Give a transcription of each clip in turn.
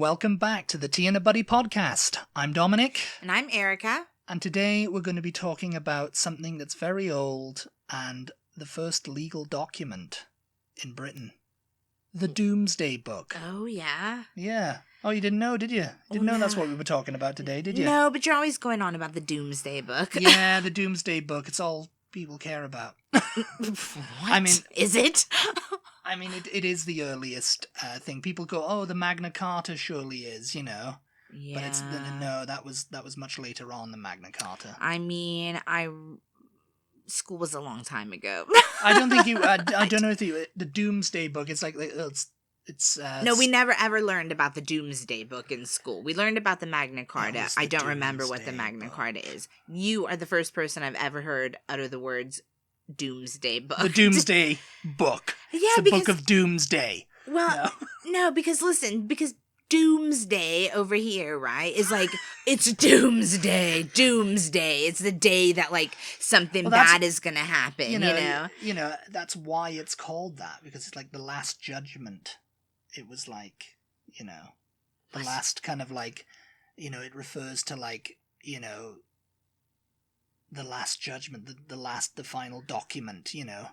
welcome back to the Tea and a Butty podcast. I'm Dominic. And I'm Erica. And today we're going to be talking about something that's very old and the first legal document in Britain. The Domesday Book. Oh, yeah? Yeah. Oh, you didn't know, did you? Didn't know that's what we were talking about today, did you? No, but you're always going on about the Domesday Book. Yeah, the Domesday Book. It's all people care about. What? I mean, is it? I mean, it is the earliest thing. People go, oh, the Magna Carta surely is, you know. Yeah. But no, that was much later on, the Magna Carta. I mean, school was a long time ago. I don't think you. I don't know if the Domesday Book. It's like it's. No, we never ever learned about the Domesday Book in school. We learned about the Magna Carta. I don't remember what the Magna Carta is. You are the first person I've ever heard utter the words Domesday Book. The Domesday Book. Yeah, it's the Book of Doomsday. Well, no, because listen, Doomsday over here, right, is like, it's Doomsday. It's the day that, like, something bad is gonna happen, you know? You know, that's why it's called that, because it's like the Last Judgment. It was like, you know, the last kind of like, you know, it refers to like, you know, the Last Judgment, the final document, you know,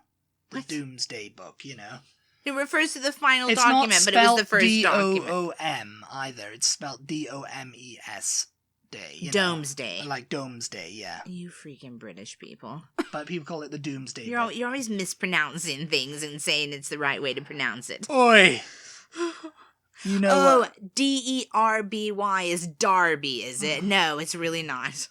the Domesday Book, you know. It refers to the final document, but it was the first document. It's not spelled D-O-O-M either. It's spelled D-O-M-E-S day. Domesday. Like Domesday, yeah. You freaking British people. But people call it the Domesday Book. Book. You're always mispronouncing things and saying it's the right way to pronounce it. Oi! You know what? D-E-R-B-Y is Darby, is it? No, it's really not.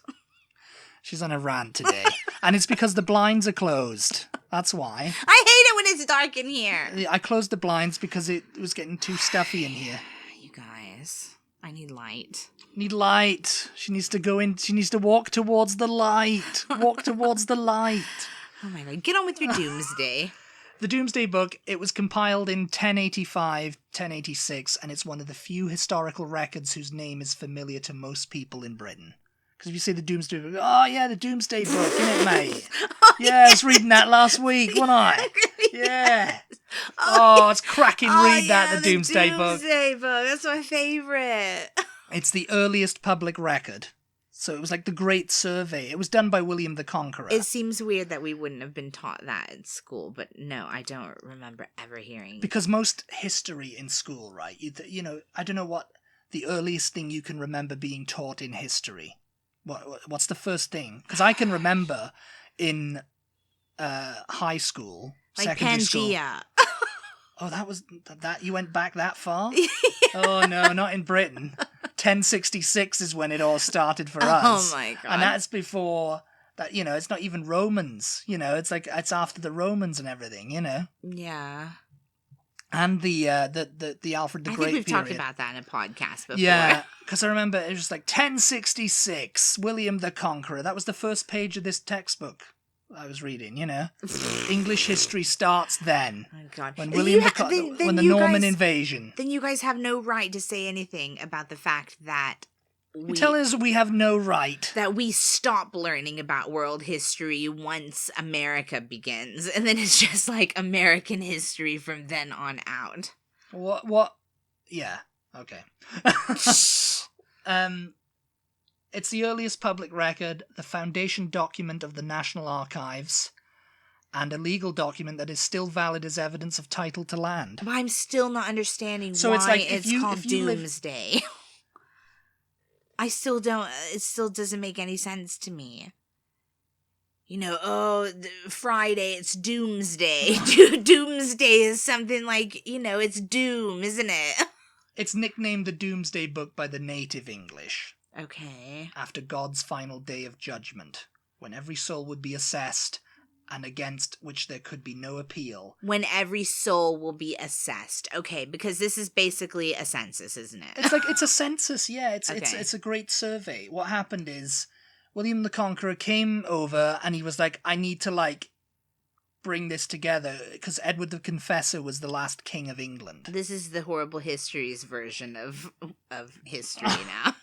She's on a rant today. And it's because the blinds are closed. That's why. I hate it when it's dark in here. I closed the blinds because it was getting too stuffy in here. You guys, I need light. Need light. She needs to go in. She needs to walk towards the light. Walk towards the light. Oh my god. Get on with your Doomsday. The Domesday Book, it was compiled in 1085, 1086, and it's one of the few historical records whose name is familiar to most people in Britain. Because if you say the Domesday Book, oh yeah, the Domesday Book, isn't it, mate? I was reading that last week, wasn't I? Yeah. Oh, it's cracking. Read that, the Domesday Book. The Domesday Book, that's my favourite. It's the earliest public record. So it was like the Great Survey. It was done by William the Conqueror. It seems weird that we wouldn't have been taught that at school, but no, I don't remember ever hearing. Because most history in school, right? You know, I don't know what the earliest thing you can remember being taught in history. What's the first thing? Because I can remember in high school, like secondary Pangea. School. Oh, that was that. You went back that far? Yeah. Oh no, not in Britain. 1066 is when it all started for us. Oh my god! And that's before that. You know, it's not even Romans. You know, it's like it's after the Romans and everything. You know. Yeah. And the Alfred the Great period. I think we've talked about that in a podcast before. Yeah, because I remember it was just like 1066, William the Conqueror. That was the first page of this textbook I was reading, you know. English history starts then. Oh, God. When when the Norman invasion. Then you guys have no right to say anything about the fact that you tell us we have no right. That we stop learning about world history once America begins. And then it's just like American history from then on out. What? Yeah. Okay. It's the earliest public record, the foundation document of the National Archives, and a legal document that is still valid as evidence of title to land. But I'm still not understanding why it's called Doomsday. I still don't, it still doesn't make any sense to me. You know, Friday, it's Doomsday. Doomsday is something like, you know, it's doom, isn't it? It's nicknamed the Domesday Book by the native English. Okay. After God's final day of judgment, when every soul would be assessed, and against which there could be no appeal. When every soul will be assessed. Okay, because this is basically a census, isn't it? It's a census, yeah. It's a great survey. What happened is, William the Conqueror came over and he was like, I need to, like, bring this together, because Edward the Confessor was the last king of England. This is the Horrible Histories version of history now.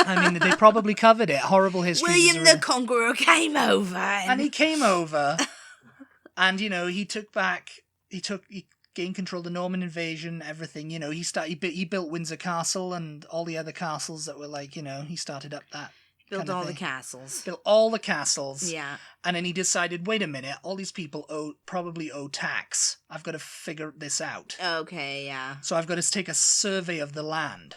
I mean, they probably covered it. Horrible Histories. William the Conqueror came over. And he came over, and, you know, he gained control of the Norman invasion, everything. You know, he built Windsor Castle and all the other castles that were like, you know, he started up that. Built all the castles. Built all the castles. Yeah. And then he decided, wait a minute, all these people probably owe tax. I've got to figure this out. Okay, yeah. So I've got to take a survey of the land.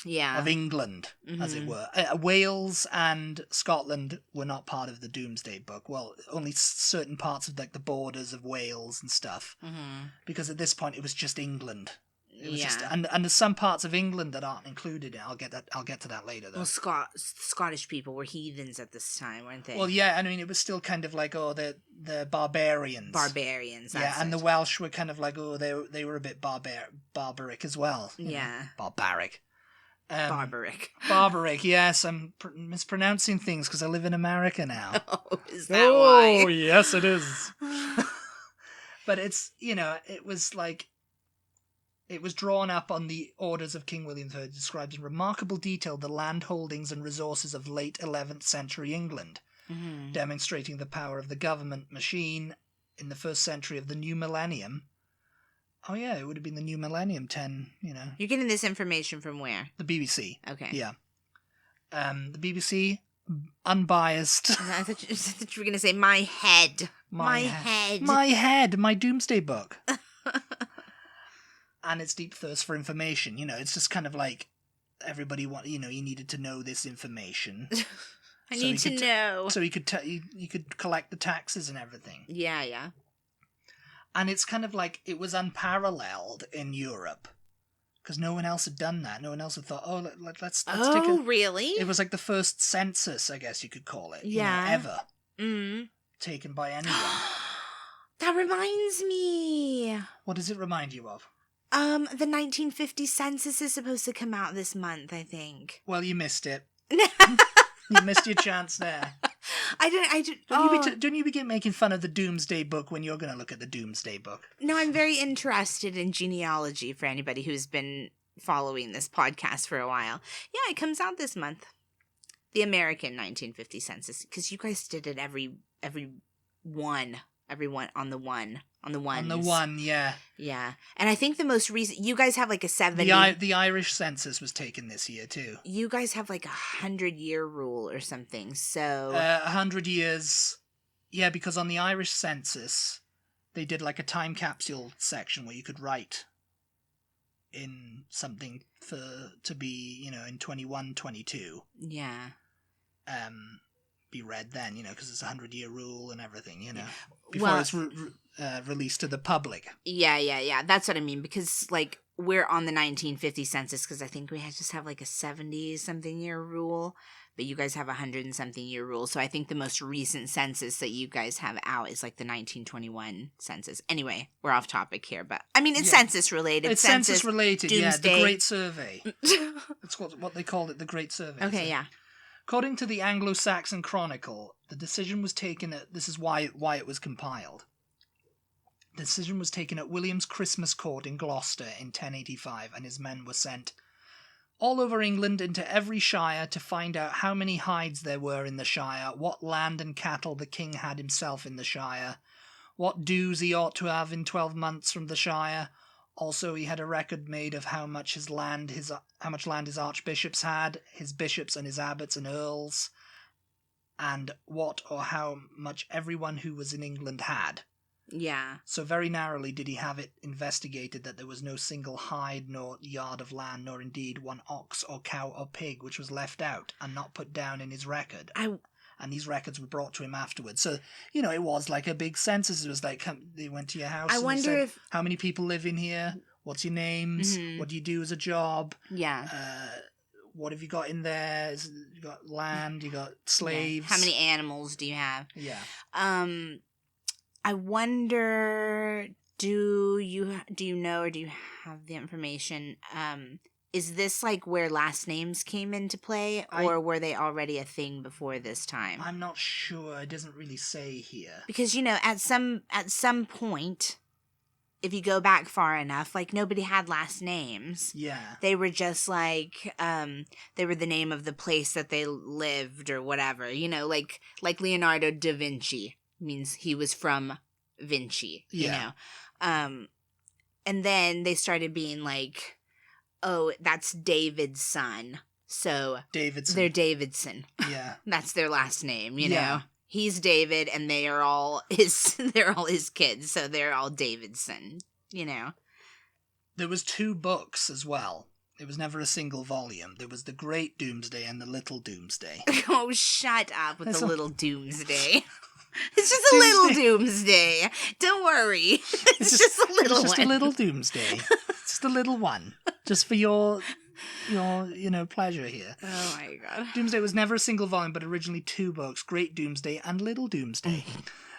Yeah. Of England, as it were. Wales and Scotland were not part of the Domesday Book. Well, only certain parts of like the borders of Wales and stuff. Mm-hmm. Because at this point it was just England. It was just, and there's some parts of England that aren't included. I'll get to that later, though. Well, Scottish people were heathens at this time, weren't they? Well, yeah, I mean, it was still kind of like, they're barbarians. Barbarians, that's and the Welsh were kind of like, they were a bit barbaric as well. Yeah. Barbaric. Barbaric, yes. I'm mispronouncing things because I live in America now. Oh, is that why? Oh, yes, it is. But it's, you know, it was like, it was drawn up on the orders of King William III, describes in remarkable detail the land holdings and resources of late 11th century England, demonstrating the power of the government machine in the first century of the new millennium. Oh, yeah, it would have been the new millennium, 10, you know. You're getting this information from where? The BBC. Okay. Yeah. The BBC, unbiased. I thought you were going to say my head. My head. My head, my Domesday Book. And its deep thirst for information, you know, it's just kind of like everybody you needed to know this information. I need to know. So you could collect the taxes and everything. Yeah, yeah. And it's kind of like it was unparalleled in Europe because no one else had done that. No one else had thought, let's take Oh, really? It was like the first census, I guess you could call it. Yeah. Ever. Taken by anyone. That reminds me. What does it remind you of? The 1950 census is supposed to come out this month, I think. Well, you missed it. You missed your chance there. Don't you begin making fun of the Domesday Book when you're going to look at the Domesday Book? No, I'm very interested in genealogy for anybody who's been following this podcast for a while. Yeah, it comes out this month. The American 1950 census, because you guys did it every one on the one. On the ones. On the one, yeah. Yeah. And I think the most recent, you guys have like a 70. The Irish census was taken this year too. You guys have like 100-year rule or something, so. 100 years. Yeah, because on the Irish census, they did like a time capsule section where you could write in something to be, you know, in 21, 22. Yeah. Be read then, you know, because it's a 100-year rule and everything, you know, before it's released to the public. Yeah. That's what I mean, because, like, we're on the 1950 census, because I think we just have, like, a 70-something-year rule, but you guys have a 100-something-year rule, so I think the most recent census that you guys have out is, like, the 1921 census. Anyway, we're off topic here, but, I mean, it's census-related. It's census-related, Doomsday. Yeah, the Great Survey. That's what they called it, the Great Survey. Okay, yeah. According to the Anglo-Saxon Chronicle, the decision was taken this is why it was compiled. The decision was taken at William's Christmas Court in Gloucester in 1085, and his men were sent all over England into every shire to find out how many hides there were in the shire, what land and cattle the king had himself in the shire, what dues he ought to have in 12 months from the shire. Also, he had a record made of how much land his archbishops had, his bishops and his abbots and earls, and what or how much everyone who was in England had. Yeah. So very narrowly did he have it investigated that there was no single hide nor yard of land, nor indeed one ox or cow or pig which was left out and not put down in his record. And these records were brought to him afterwards. So, you know, it was like a big census. It was like, they went to your house I wonder said, if... how many people live in here? What's your names? Mm-hmm. What do you do as a job? Yeah. What have you got in there? You got land, you got slaves. Yeah. How many animals do you have? Yeah. I wonder, do you know, or do you have the information, is this like where last names came into play, or were they already a thing before this time? I'm not sure. It doesn't really say here. Because, you know, at some point, if you go back far enough, like, nobody had last names. Yeah. They were just like, they were the name of the place that they lived or whatever. You know, like Leonardo da Vinci means he was from Vinci, you know. And then they started being like, oh, that's David's son. So Davidson. They're Davidson. Yeah. That's their last name, you know? He's David and they're all his kids, so they're all Davidson, you know? There was 2 books as well. It was never a single volume. There was the Great Doomsday and the Little Doomsday. Oh, shut up with the Little Doomsday. It's just a little Doomsday. Don't worry. It's just a little one. It's just a little Doomsday. Just a little one. Just for your pleasure here. Oh my god. Doomsday was never a single volume, but originally 2 books, Great Doomsday and Little Doomsday,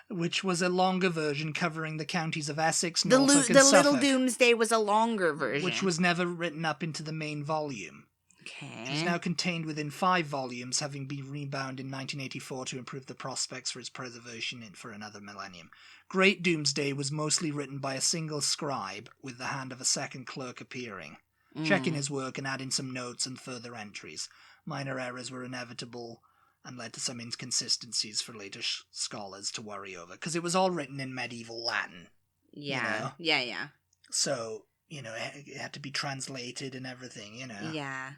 which was a longer version covering the counties of Essex, Norfolk, and Suffolk. The Little Doomsday was a longer version. Which was never written up into the main volume. Okay. It is now contained within 5 volumes, having been rebound in 1984 to improve the prospects for its preservation for another millennium. Great Doomsday was mostly written by a single scribe, with the hand of a second clerk appearing, checking his work and adding some notes and further entries. Minor errors were inevitable and led to some inconsistencies for later scholars to worry over, because it was all written in medieval Latin. Yeah, yeah. So, it had to be translated and everything, Yeah.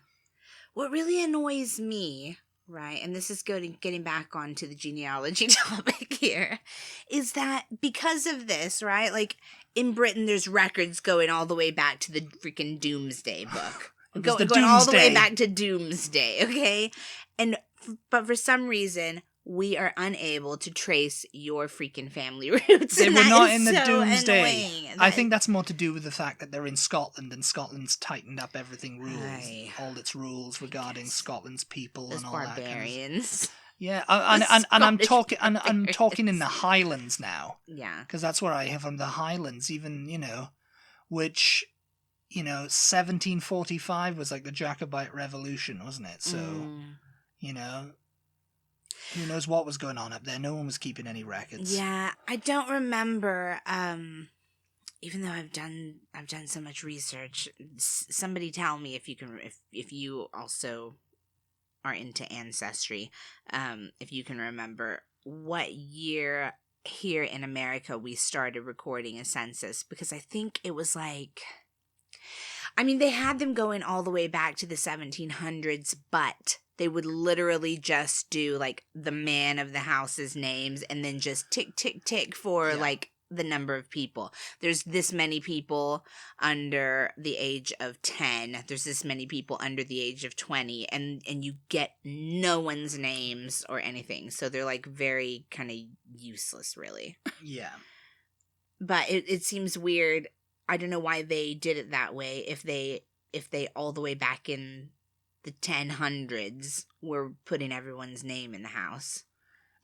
What really annoys me, right, and this is getting back onto the genealogy topic here, is that because of this, right, like, in Britain there's records going all the way back to the freaking Domesday Book. Going all the way back to Doomsday, okay? But for some reason, we are unable to trace your freaking family roots. They were not in the Doomsday. I think that's more to do with the fact that they're in Scotland, and Scotland's tightened up everything all its rules regarding Scotland's people and all that. Barbarians. Yeah, and I'm talking in the Highlands now. Yeah, because that's where I have from the Highlands, even which 1745 was like the Jacobite Revolution, wasn't it? So who knows what was going on up there? No one was keeping any records. Yeah, I don't remember. Even though I've done so much research, somebody tell me if you also are into ancestry, if you can remember what year here in America we started recording a census, because I think it was like, I mean, they had them going all the way back to the 1700s, but they would literally just do, like, the man of the house's names and then just tick, tick, tick for, like, the number of people. There's this many people under the age of 10. There's this many people under the age of 20. And you get no one's names or anything. So they're, like, very kind of useless, really. Yeah. But it seems weird. I don't know why they did it that way if they all the way back in the 1000s were putting everyone's name in the house.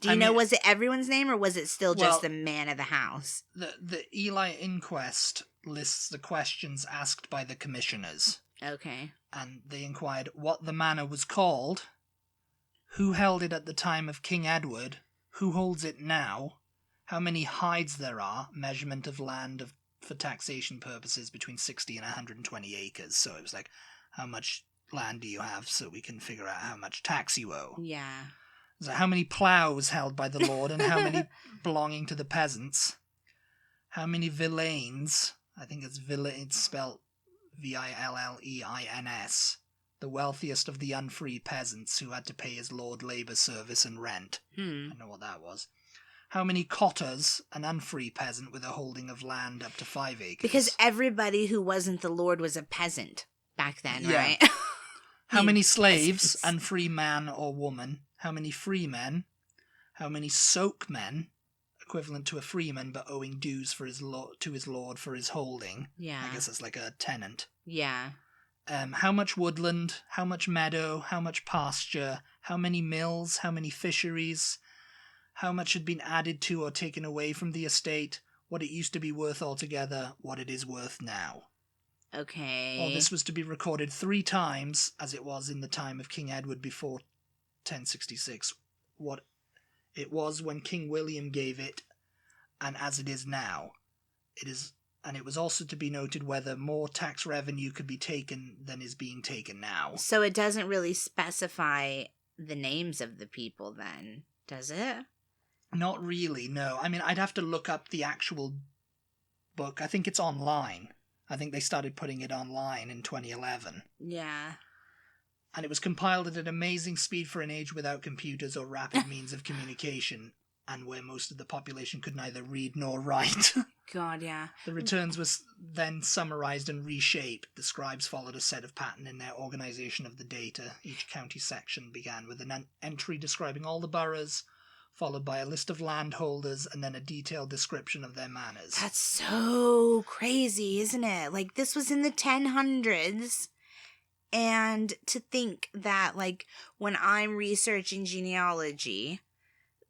Do you know, was it everyone's name or was it still just the man of the house? The Ely inquest lists the questions asked by the commissioners. Okay. And they inquired what the manor was called, who held it at the time of King Edward, who holds it now, how many hides there are, measurement of land for taxation purposes between 60 and 120 acres. So it was like, how much land do you have so we can figure out how much tax you owe? Yeah. So how many ploughs held by the lord and how many belonging to the peasants? How many villeins? I think it's spelled Villeins. The wealthiest of the unfree peasants who had to pay his lord labour service and rent. I don't know what that was. How many cotters, an unfree peasant with a holding of land up to 5 acres? Because everybody who wasn't the lord was a peasant back then, right? How many slaves, unfree man or woman? How many free men? How many soakmen, equivalent to a freeman but owing dues for to his lord for his holding? Yeah. I guess that's like a tenant. Yeah. How much woodland? How much meadow? How much pasture? How many mills? How many fisheries? How much had been added to or taken away from the estate? What it used to be worth altogether? What it is worth now? Okay. All this was to be recorded 3 times, as it was in the time of King Edward before 1066, what it was when King William gave it, and as it is now. And it was also to be noted whether more tax revenue could be taken than is being taken now. So it doesn't really specify the names of the people then, does it? Not really, no. I mean, I'd have to look up the actual book. I think it's online. I think they started putting it online in 2011. Yeah. And it was compiled at an amazing speed for an age without computers or rapid means of communication, and where most of the population could neither read nor write. God, yeah. The returns were then summarized and reshaped. The scribes followed a set of pattern in their organization of the data. Each county section began with an entry describing all the boroughs, followed by a list of landholders, and then a detailed description of their manners. That's so crazy, isn't it? Like, this was in the 1000s. And to think that, like, when I'm researching genealogy,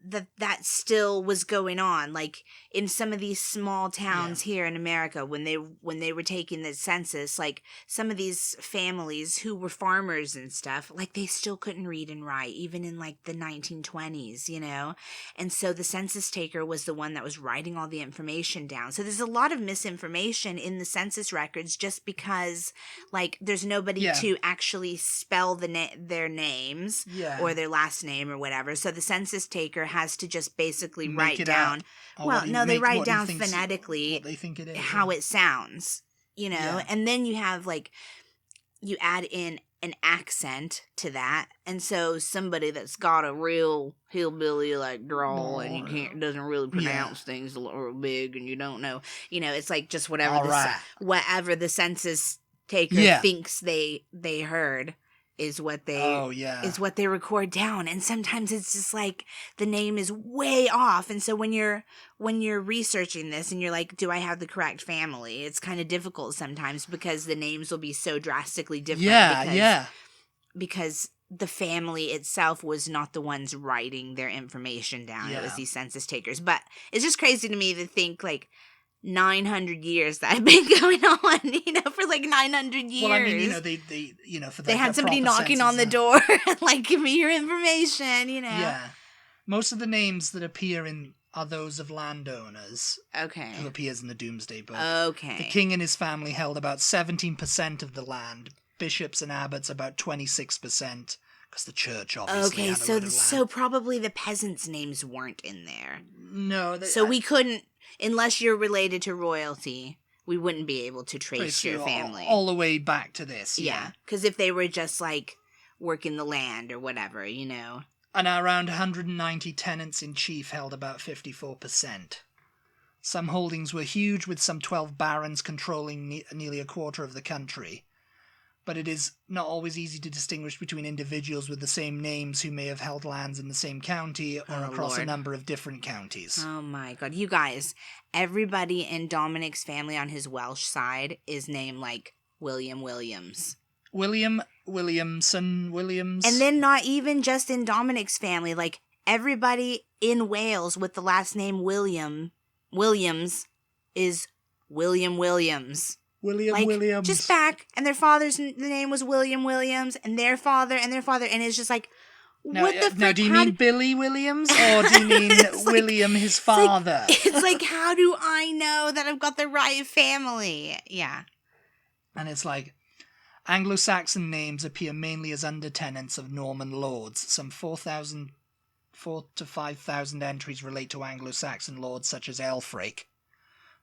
that still was going on, like in some of these small towns here in America when they were taking the census, like some of these families who were farmers and stuff, like they still couldn't read and write even in like the 1920s, you know. And so the census taker was the one that was writing all the information down. So there's a lot of misinformation in the census records just because like there's nobody to actually spell their names or their last name or whatever. So the census taker has to just basically write down. Well, no, they write down phonetically what they think it is, how it sounds, you know. Yeah. And then you have like you add in an accent to that, and so somebody that's got a real hillbilly like drawl and you doesn't really pronounce things a little big, and you don't know, you know, it's like just whatever whatever the census taker thinks they heard is what they is what they record down. And sometimes it's just like the name is way off, and so when you're researching this and you're like, do I have the correct family, it's kind of difficult sometimes because the names will be so drastically different because the family itself was not the ones writing their information down. It was these census takers. But it's just crazy to me to think like 900 years that have been going on, you know, for like 900 years. Well, I mean, you know, they you know, for they had somebody knocking on the door and like, give me your information, you know. Yeah. Most of the names that appear are those of landowners. Okay. Who appears in the Domesday Book. Okay. The king and his family held about 17% of the land. Bishops and abbots about 26%. Because the church obviously had a lot of land. So probably the peasants' names weren't in there. No. We couldn't, unless you're related to royalty, we wouldn't be able to trace your family. All the way back to this, yeah. Because if they were just, like, working the land or whatever, you know. And around 190 tenants-in-chief held about 54%. Some holdings were huge, with some 12 barons controlling nearly a quarter of the country. But it is not always easy to distinguish between individuals with the same names who may have held lands in the same county or across a number of different counties. Oh my God. You guys, everybody in Dominic's family on his Welsh side is named like William Williams. William Williamson Williams. And then not even just in Dominic's family, like everybody in Wales with the last name Williams is William Williams. Williams. Just back, and their father's name was William Williams, and their father, and it's just like, what the frick? Now, do you mean Billy Williams, or do you mean William, his father? It's like, how do I know that I've got the right family? Yeah. And it's like, Anglo-Saxon names appear mainly as undertenants of Norman lords. Some 4,000 to 5,000 entries relate to Anglo-Saxon lords such as Aelfric,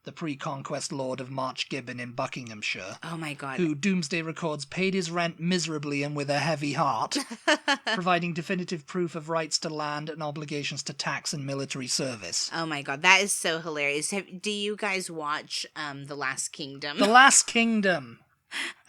the pre-conquest lord of Marchgibbon in Buckinghamshire. Oh my God. Who, Domesday records, paid his rent miserably and with a heavy heart, providing definitive proof of rights to land and obligations to tax and military service. Oh my God, that is so hilarious. Do you guys watch The Last Kingdom? The Last Kingdom.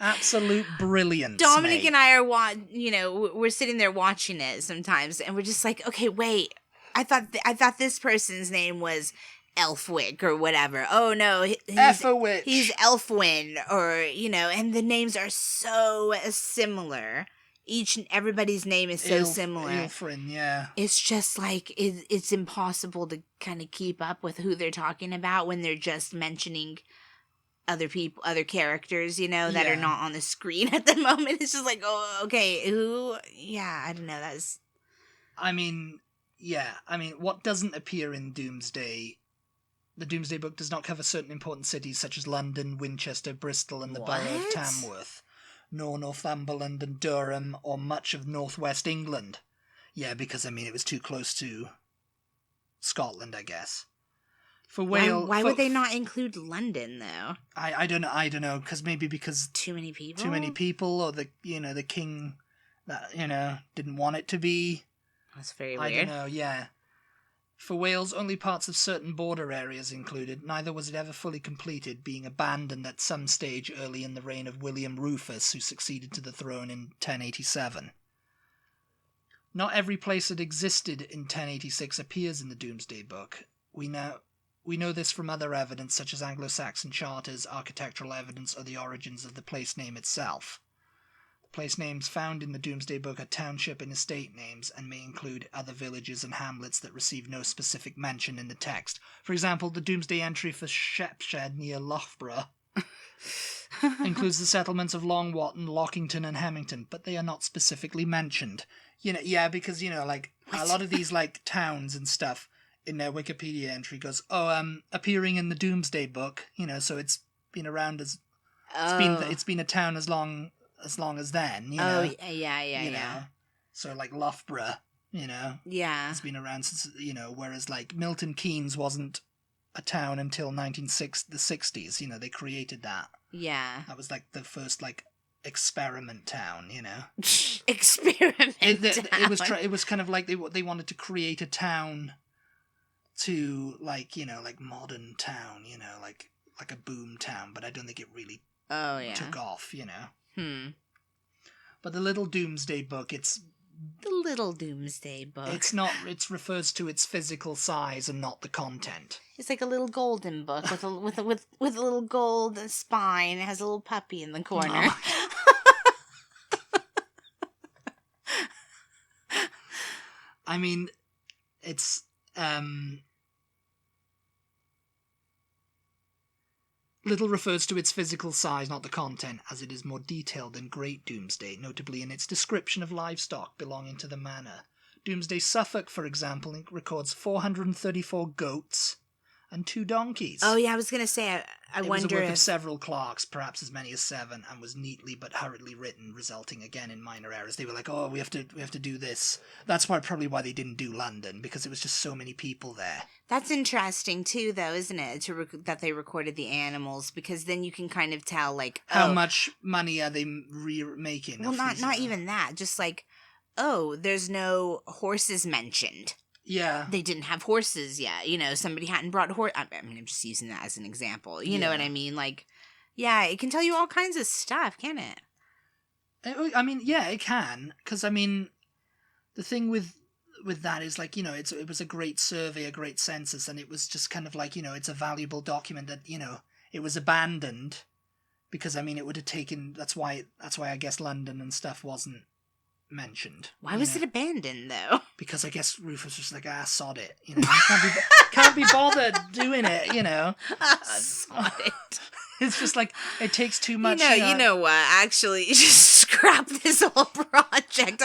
Absolute brilliance. Dominic and I are, we're sitting there watching it sometimes, and we're just like, okay, wait. I thought this person's name was Elfwick or whatever. Oh no, he's Elfwin, or and the names are so similar. Everybody's name is so similar. Elfrin, yeah. It's just like it's impossible to kind of keep up with who they're talking about when they're just mentioning other people, other characters, that are not on the screen at the moment. It's just like, oh, okay, who? Yeah, I don't know. What doesn't appear in Domesday? The Domesday Book does not cover certain important cities such as London, Winchester, Bristol, and the borough of Tamworth, nor Northumberland and Durham, or much of northwest England. Yeah, because, it was too close to Scotland, I guess. For Wales... Why would they not include London, though? I don't know, because... Too many people? Too many people, or the king, that, didn't want it to be. That's very weird. I don't know, yeah. For Wales, only parts of certain border areas included, neither was it ever fully completed, being abandoned at some stage early in the reign of William Rufus, who succeeded to the throne in 1087. Not every place that existed in 1086 appears in the Domesday Book. We know this from other evidence, such as Anglo-Saxon charters, architectural evidence, or the origins of the place name itself. Place names found in the Domesday Book are township and estate names, and may include other villages and hamlets that receive no specific mention in the text. For example, the Domesday entry for Shepshed near Loughborough includes the settlements of Longwotton, Lockington, and Hemington, but they are not specifically mentioned. Because a lot of these towns and stuff in their Wikipedia entry goes, appearing in the Domesday Book, so it's been around as it's been a town as long as then, yeah. So Loughborough, yeah, it's been around since, whereas Milton Keynes wasn't a town until the 60s. They created that. Yeah, that was the first experiment town. Experiment. It was kind of they wanted to create a town to modern town, like a boom town, but I don't think it really took off, But the Little Domesday Book, it's the Little Domesday Book. It's not. It refers to its physical size and not the content. It's like a little golden book with a little gold spine. It has a little puppy in the corner. Oh. I mean, it's Little refers to its physical size, not the content, as it is more detailed than Great Domesday, notably in its description of livestock belonging to the manor. Domesday Suffolk, for example, records 434 goats and 2 donkeys. Oh, yeah, I was going to say, I wonder if... It was a work of several clerks, perhaps as many as 7, and was neatly but hurriedly written, resulting again in minor errors. They were like, we have to do this. That's probably why they didn't do London, because it was just so many people there. That's interesting, too, though, isn't it, that they recorded the animals, because then you can kind of tell, how much money are they making? Well, not even that, just there's no horses mentioned. Yeah. They didn't have horses yet. Somebody hadn't brought I'm just using that as an example. You know what I mean? It can tell you all kinds of stuff, can it? It can. Because, the thing with that is, it was a great survey, a great census, and it was just kind of it's a valuable document that, it was abandoned. Because, it would have taken... That's why I guess London and stuff wasn't mentioned. Why was it abandoned, though? Because I guess Rufus was like, sod it. Can't be bothered doing it, Sod it. It's just it takes too much. You know what? Actually, just scrap this whole project.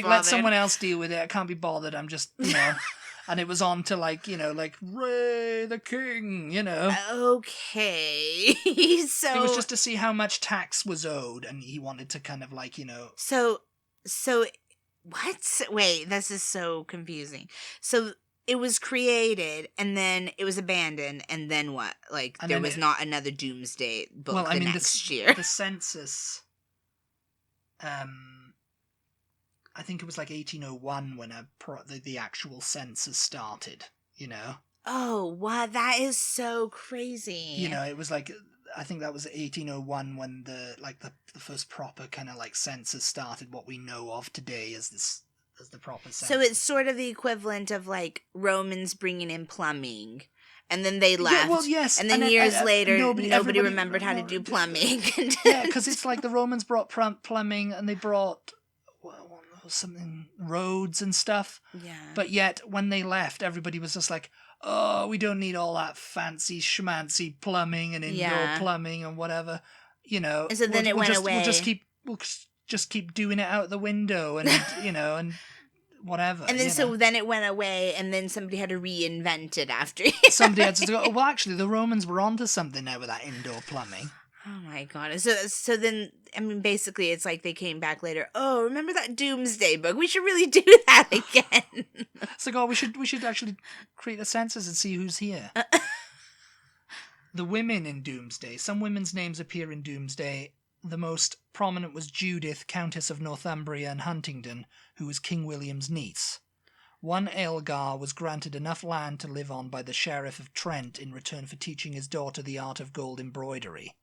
Let someone else deal with it. I can't be bothered. I'm just, And it was on to Ray the King, Okay. So it was just to see how much tax was owed, and he wanted to kind of So, what? Wait, this is so confusing. So, it was created, and then it was abandoned, and then what? There was not another Domesday Book next year. The census, I think it was 1801 when the actual census started, Oh, wow, that is so crazy. It was I think that was 1801 when the first proper kind of census started, what we know of today as the proper census. So it's sort of the equivalent of Romans bringing in plumbing, and then they left. Yeah, well, yes. And then years later, nobody remembered how to do plumbing. Yeah, because it's the Romans brought plumbing, and they brought roads and stuff. Yeah. But yet, when they left, everybody was just we don't need all that fancy schmancy plumbing and indoor plumbing and whatever, And so then it went away. We'll just keep doing it out the window and, and whatever. And then then it went away, and then somebody had to reinvent it after. Somebody had to go, well, actually, the Romans were onto something there with that indoor plumbing. Oh my God. So then, I mean, basically, it's like they came back later. Oh, remember that Domesday Book? We should really do that again. It's like, oh, we should actually create a census and see who's here. The women in Domesday. Some women's names appear in Domesday. The most prominent was Judith, Countess of Northumbria and Huntingdon, who was King William's niece. One Aelgar was granted enough land to live on by the Sheriff of Trent in return for teaching his daughter the art of gold embroidery.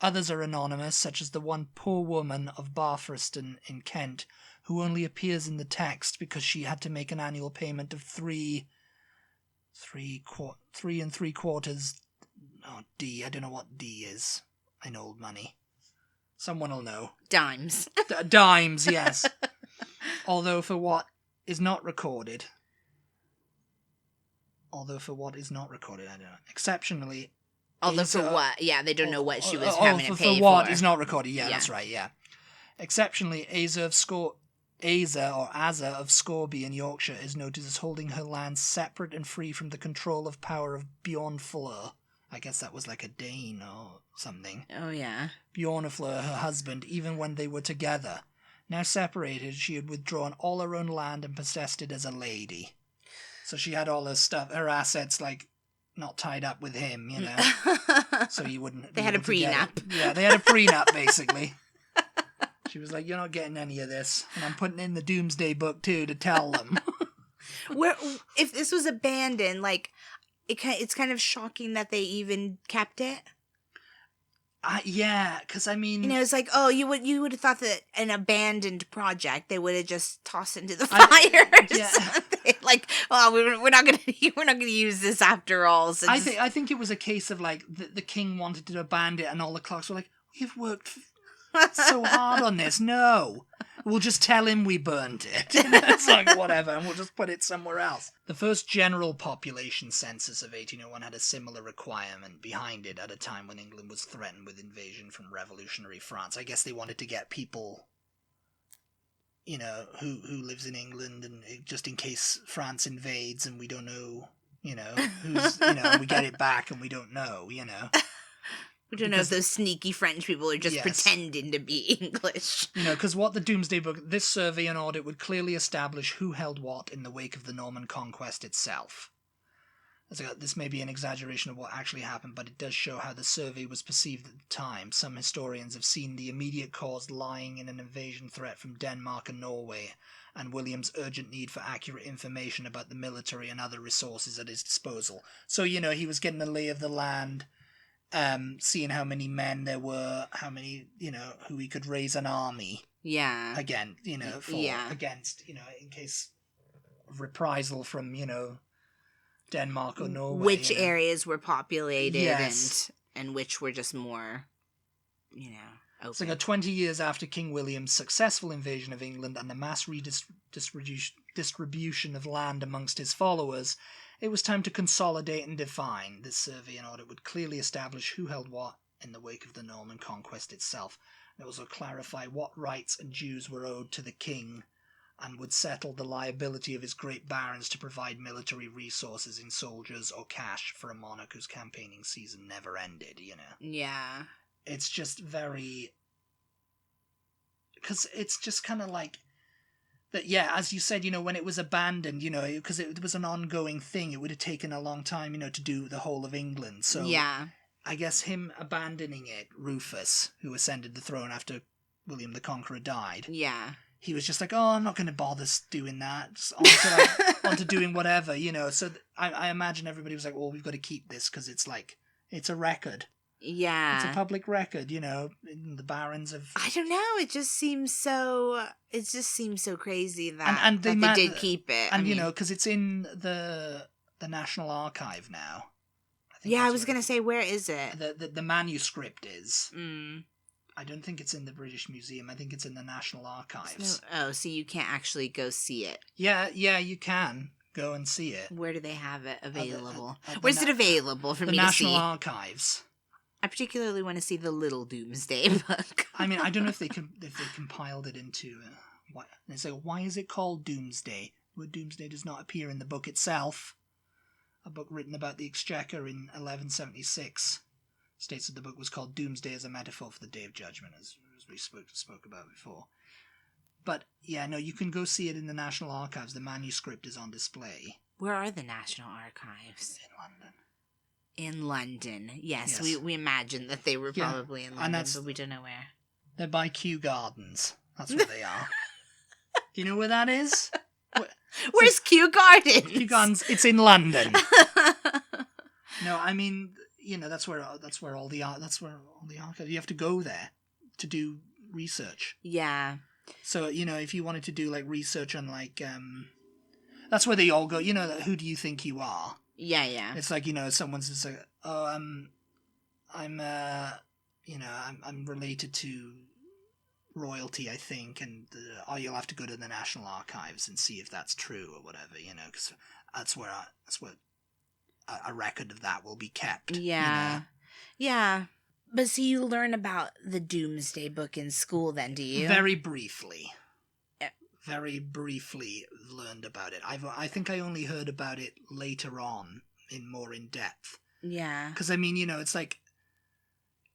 Others are anonymous, such as the one poor woman of Barfreston in Kent, who only appears in the text because she had to make an annual payment of 3.75 D. I don't know what D is in old money. Someone will know. Dimes. Dimes, yes. Although for what is not recorded, I don't know. Exceptionally, although for what? Yeah, they don't know what she was having to pay for. For what is not recorded, yeah, that's right, yeah. Exceptionally, Asa of Scorby in Yorkshire is noted as holding her lands separate and free from the control of power of Bjornfleur. I guess that was like a Dane or something. Oh, yeah. Bjornfleur, her husband, even when they were together. Now separated, she had withdrawn all her own land and possessed it as a lady. So she had all her stuff, her assets, like, not tied up with him, you know. So he wouldn't. They had a prenup. Yeah, they had a prenup, basically. She was like, you're not getting any of this. And I'm putting in the Domesday Book, too, to tell them. Where, if this was abandoned, like, it's kind of shocking that they even kept it. Yeah, because I mean, you know, it's like, oh, you would have thought that an abandoned project they would have just tossed into the fire. Or something. Like, oh, we're not gonna use this after all. So I think it was a case of like the king wanted to abandon it, and all the clerks were like, we've worked so hard on this. No, we'll just tell him we burned it. It's like, whatever, and we'll just put it somewhere else. The first general population census of 1801 had a similar requirement behind it at a time when England was threatened with invasion from revolutionary France. I guess they wanted to get people, you know, who lives in England, and just in case France invades and we don't know, you know, who's, you know, we get it back and we don't know, you know. We don't know if those sneaky French people are just pretending to be English. You know, because what the Domesday Book, this survey and audit would clearly establish who held what in the wake of the Norman conquest itself. This may be an exaggeration of what actually happened, but it does show how the survey was perceived at the time. Some historians have seen the immediate cause lying in an invasion threat from Denmark and Norway, and William's urgent need for accurate information about the military and other resources at his disposal. So, you know, he was getting a lay of the land, seeing how many men there were, how many, you know, who he could raise an army. Yeah. Again, you know, against, you know, in case of reprisal from, you know, Denmark or Norway. Which areas were populated and which were just more, you know, open. It's like 20 years after King William's successful invasion of England and the mass distribution of land amongst his followers, it was time to consolidate and define. This survey and audit would clearly establish who held what in the wake of the Norman conquest itself, and also clarify what rights and dues were owed to the king, and would settle the liability of his great barons to provide military resources in soldiers or cash for a monarch whose campaigning season never ended, you know? Yeah. It's just very... Because it's just kind of like... That, yeah, as you said, you know, when it was abandoned, you know, because it was an ongoing thing, it would have taken a long time, you know, to do the whole of England. So yeah. I guess him abandoning it, Rufus, who ascended the throne after William the Conqueror died. Yeah. He was just like, oh, I'm not going to bother doing that. Just on to doing whatever, you know. So I imagine everybody was like, well, we've got to keep this because it's like, it's a record. Yeah. It's a public record, you know. The barons have... I don't know. It just seems so crazy that, they did keep it. And, you know, because it's in the National Archive now. I was going to say, where is it? The manuscript is. Mm. I don't think it's in the British Museum. I think it's in the National Archives. So you can't actually go see it? Yeah, you can go and see it. Where do they have it available? Where's it available for me to see? The National Archives. I particularly want to see the Little Domesday Book. I mean, I don't know if they compiled it into... They say, why is it called Domesday? Well, Domesday does not appear in the book itself. A book written about the Exchequer in 1176 states that the book was called Doomsday as a metaphor for the Day of Judgment. It was we spoke about before. But, yeah, no, you can go see it in the National Archives. The manuscript is on display. Where are the National Archives? In London. In London. Yes. We imagine that they were probably in London, but we don't know where. They're by Kew Gardens. That's where they are. Do you know where that is? Where's Kew Gardens? Kew Gardens. It's in London. No, I mean, that's where all the archives. You have to go there to do research. Yeah. So if you wanted to do like research on like that's where they all go. Who do you think you are? Yeah, yeah. It's like someone's just like, oh, I'm related to royalty, I think, and you'll have to go to the National Archives and see if that's true or whatever, because that's where a record of that will be kept. Yeah, yeah. But so you learn about the Domesday Book in school, then, do you? Very briefly. Very briefly learned about it. I think I only heard about it later on, more in depth. Yeah. Because it's like.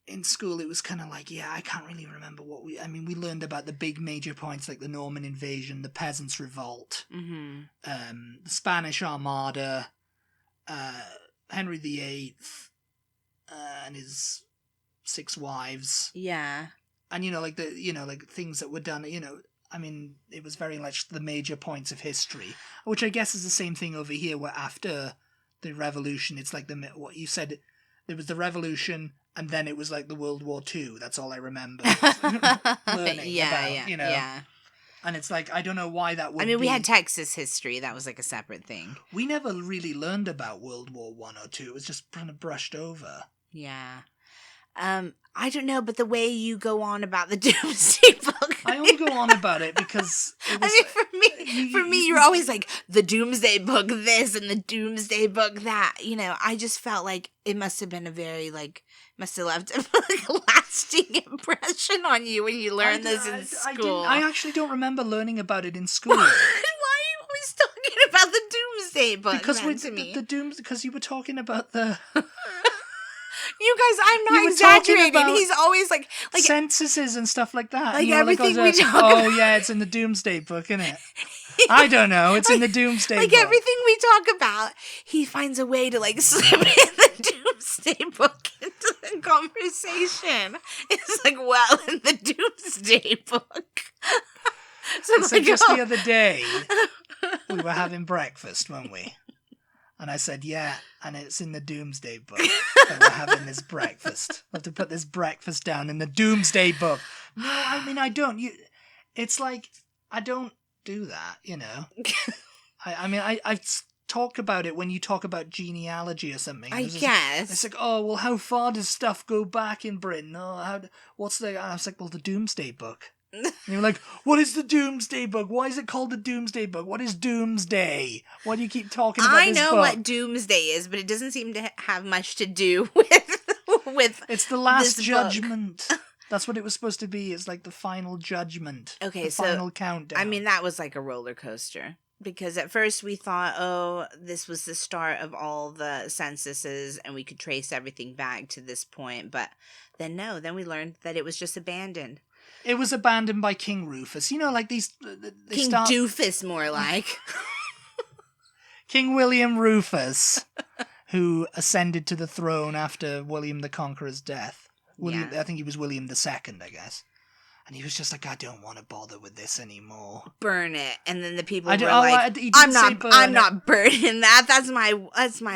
In school, it was kind of like, I can't really remember we learned about the big major points like the Norman invasion, the Peasants' Revolt, the Spanish Armada, Henry VIII, and his 6 wives. Yeah. And, like things that were done, it was very much the major points of history, which I guess is the same thing over here, where after the revolution, it's like what you said, there was the revolution, and then it was like the World War II. That's all I remember learning about, Yeah. And it's like, I don't know why that would be. We had Texas history. That was like a separate thing. We never really learned about World War I or II. It was just kind of brushed over. Yeah. I don't know, but the way you go on about the Domesday Book. I only go on about it because it was, for me, you're always like, the Domesday Book this and the Domesday Book that. I just felt like it must have been must have left a lasting impression on you when you learned this in school. I actually don't remember learning about it in school. Why are you always talking about the Domesday Book? Because you were talking about the. You guys, I'm not exaggerating. He's always like censuses and stuff like that. Like everything we talk about. Oh yeah, it's in the Domesday Book, isn't it? I don't know. It's in the Domesday Book. Like everything we talk about, he finds a way to slip in the Domesday Book into the conversation. It's like, well, in the Domesday Book. So just the other day, we were having breakfast, weren't we? And I said, yeah, and it's in the Domesday Book that we're having this breakfast. I have to put this breakfast down in the Domesday Book. No, I don't. It's like, I don't do that, I talk about it when you talk about genealogy or something. I guess. It's like, oh, well, how far does stuff go back in Britain? Oh, I was like, well, the Domesday Book. And you're like, what is the Domesday Book? Why is it called the Domesday Book? What is Doomsday? Why do you keep talking about this book? I know what Doomsday is, but it doesn't seem to have much to do with it's the last judgment. That's what it was supposed to be. It's like the final judgment. Okay, the final countdown. That was like a roller coaster. Because at first we thought, oh, this was the start of all the censuses and we could trace everything back to this point. But then we learned that it was just abandoned. It was abandoned by King Rufus. Like these... King Doofus, more like. King William Rufus, who ascended to the throne after William the Conqueror's death. I think he was William II, I guess. And he was just like, I don't want to bother with this anymore. Burn it. And then the people were like, I'm not burning that. That's my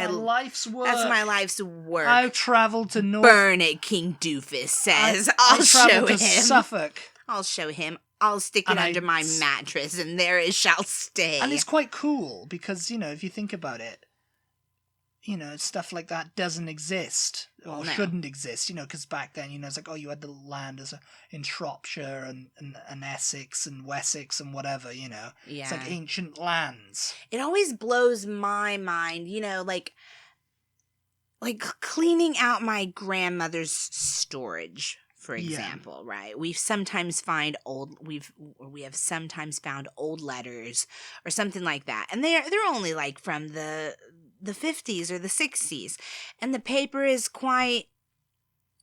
life's work. That's my life's work. I've traveled to North. Burn it, King Doofus says. I'll show him. Suffolk. I'll show him. I'll stick it under my mattress, and there it shall stay. And it's quite cool because if you think about it, stuff like that doesn't exist or shouldn't exist, because back then, it's like, oh, you had the land in Shropshire and Essex and Wessex and whatever, Yeah. It's like ancient lands. It always blows my mind, like cleaning out my grandmother's storage, for example, right? We have sometimes found old letters or something like that. And they're only like from the 50s or the 60s, and the paper is quite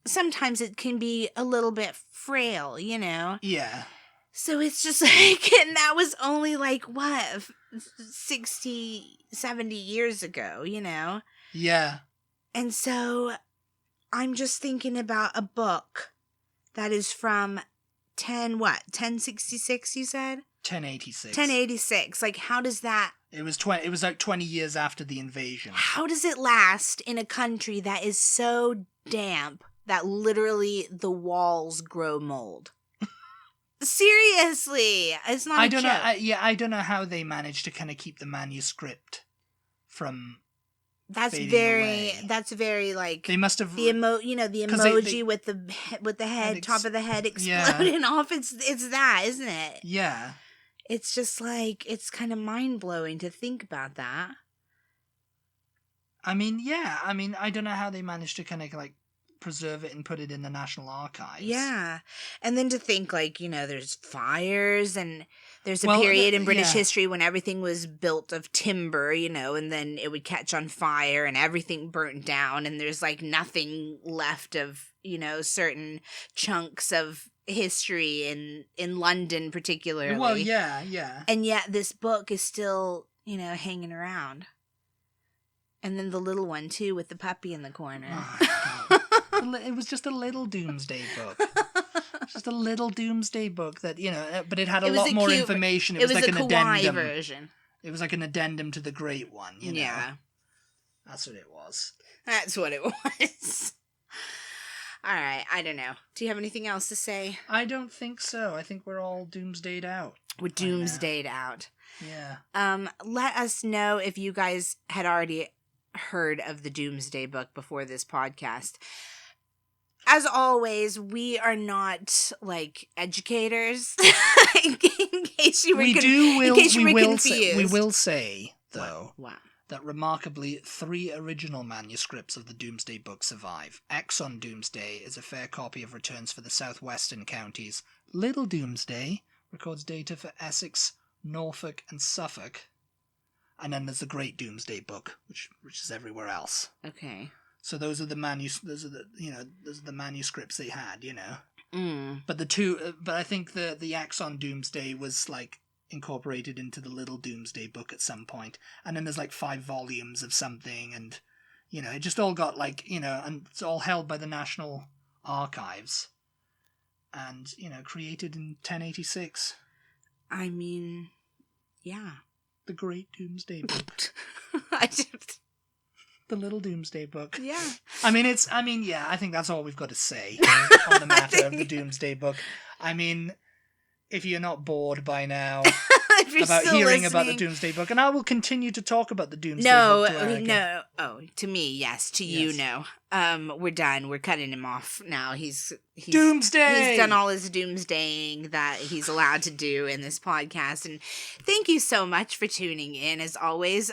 sometimes it can be a little bit frail, you know? Yeah. So it's just like, and that was only like, what, 60, 70 years ago, you know? Yeah. And so I'm just thinking about a book that is from 1066, you said? 1086. 1086. Like, how does that... It was like 20 years after the invasion. How does it last in a country that is so damp that literally the walls grow mold? Seriously, it's not a joke. I don't know how they managed to kind of keep the manuscript from fading away. That's very like they must have the emoji with the head top of the head exploding off. It's that, isn't it? Yeah. It's just like, it's kind of mind blowing to think about that. I mean, yeah. I mean, I don't know how they managed to kind of like preserve it and put it in the National Archives. Yeah. And then to think, like, you know, there's fires and there's a period in British history when everything was built of timber, you know, and then it would catch on fire and everything burnt down and there's like nothing left of, you know, certain chunks of history in London particularly. Well, yeah. And yet this book is still, you know, hanging around. And then the little one too with the puppy in the corner. It was just a little Domesday Book. Just a little Domesday Book that, you know, but it had a lot more information. It was like an addendum version. It was like an addendum to the Great One, you know. Yeah. That's what it was. That's what it was. All right, I don't know. Do you have anything else to say? I don't think so. I think we're all doomsdayed out. We're doomsdayed out. Yeah. Let us know if you guys had already heard of the Domesday Book before this podcast. As always, we are not like educators. in case you were confused. We will say though what? That remarkably 3 original manuscripts of the Domesday Book survive. Exon Domesday is a fair copy of returns for the southwestern counties. Little Domesday records data for Essex, Norfolk, and Suffolk. And then there's the Great Domesday Book, which is everywhere else. Okay. So those are the manuscripts they had, you know. Mm. But I think the Exon Domesday was like incorporated into the Little Domesday Book at some point, and then there's like 5 volumes of something, and you know, it just all got like, you know, and it's all held by the National Archives, and you know, created in 1086. I mean, yeah, the Great Domesday Book. The Little Domesday Book. Yeah. I think that's all we've got to say on the matter of the Domesday Book. I mean, if you're not bored by now about hearing about the Domesday Book, and I will continue to talk about the Domesday Book. No. Oh, to me, yes. To you, no. We're done. We're cutting him off now. He's Doomsday! He's done all his doomsdaying that he's allowed to do in this podcast. And thank you so much for tuning in, as always.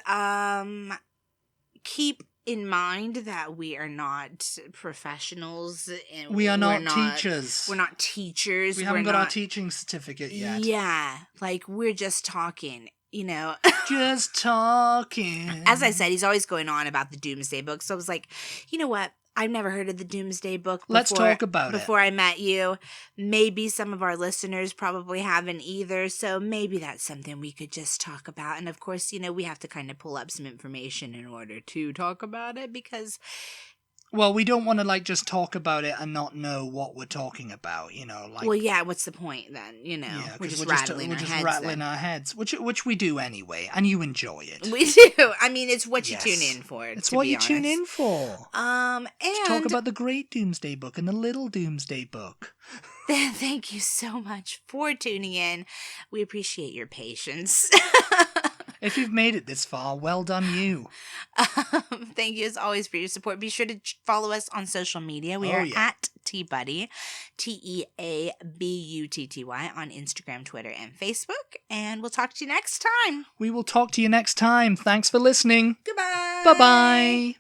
Keep in mind that we are not professionals. And we are not teachers. We're not teachers. We haven't got our teaching certificate yet. Yeah, like we're just talking, you know. Just talking. As I said, he's always going on about the Domesday Book. So I was like, you know what? I've never heard of the Domesday Book before. Let's talk about it. Before I met you. Maybe some of our listeners probably haven't either. So maybe that's something we could just talk about. And of course, you know, we have to kind of pull up some information in order to talk about it because... Well, we don't want to, like, just talk about it and not know what we're talking about, you know, like... Well, yeah, what's the point then, you know? Yeah, we're just rattling our heads, which we do anyway, and you enjoy it. We do. I mean, it's what you tune in for, It's what you tune in for. And... To talk about the Great Domesday Book and the Little Domesday Book. Thank you so much for tuning in. We appreciate your patience. If you've made it this far, well done you. Thank you as always for your support. Be sure to follow us on social media. We are at Butty, TEABUTTY on Instagram, Twitter, and Facebook. And we'll talk to you next time. We will talk to you next time. Thanks for listening. Goodbye. Bye-bye.